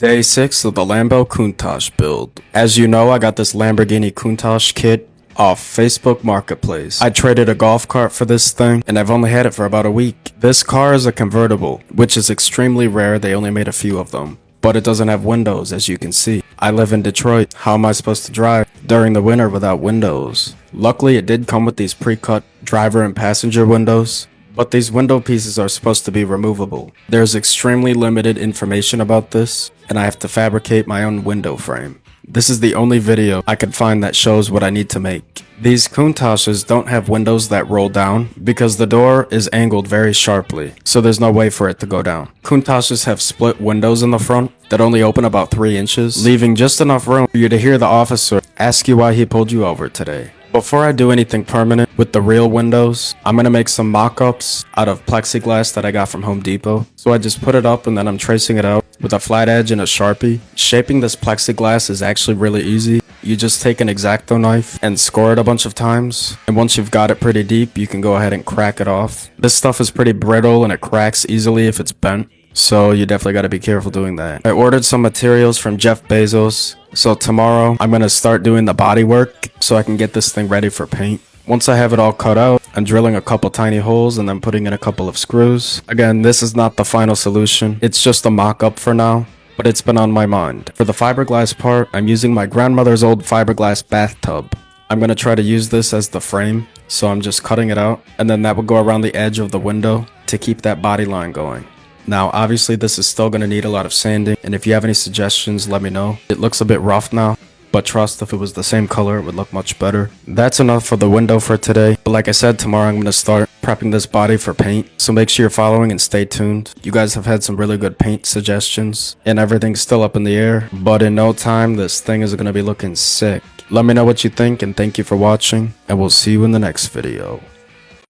Day 6 of the Lambo Countach build. As you know, I got this Lamborghini Countach kit off Facebook Marketplace. I traded a golf cart for this thing, and I've only had it for about a week. This car is a convertible, which is extremely rare. They only made a few of them. But it doesn't have windows, as you can see. I live in Detroit. How am I supposed to drive during the winter without windows? Luckily, it did come with these pre-cut driver and passenger windows. But these window pieces are supposed to be removable. There's extremely limited information about this, and I have to fabricate my own window frame. This is the only video I could find that shows what I need to make. These Countaches don't have windows that roll down because the door is angled very sharply, so there's no way for it to go down. Countaches have split windows in the front that only open about 3 inches, leaving just enough room for you to hear the officer ask you why he pulled you over today. Before I do anything permanent with the real windows, I'm going to make some mock-ups out of plexiglass that I got from Home Depot. So I just put it up and then I'm tracing it out with a flat edge and a Sharpie. Shaping this plexiglass is actually really easy. You just take an X-Acto knife and score it a bunch of times. And once you've got it pretty deep, you can go ahead and crack it off. This stuff is pretty brittle and it cracks easily if it's bent. So you definitely got to be careful doing that. I ordered some materials from Jeff Bezos. So tomorrow I'm going to start doing the body work so I can get this thing ready for paint. Once I have it all cut out, I'm drilling a couple tiny holes and then putting in a couple of screws. Again, this is not the final solution. It's just a mock-up for now, but it's been on my mind. For the fiberglass part, I'm using my grandmother's old fiberglass bathtub. I'm going to try to use this as the frame, so I'm just cutting it out, and then that will go around the edge of the window to keep that body line going. Now, obviously this is still going to need a lot of sanding, and if you have any suggestions, let me know. It looks a bit rough now, but trust, if it was the same color, it would look much better. That's enough for the window for today, but like I said, tomorrow I'm going to start prepping this body for paint, so make sure you're following and stay tuned. You guys have had some really good paint suggestions, and everything's still up in the air, but in no time, this thing is going to be looking sick. Let me know what you think, and thank you for watching, and we'll see you in the next video.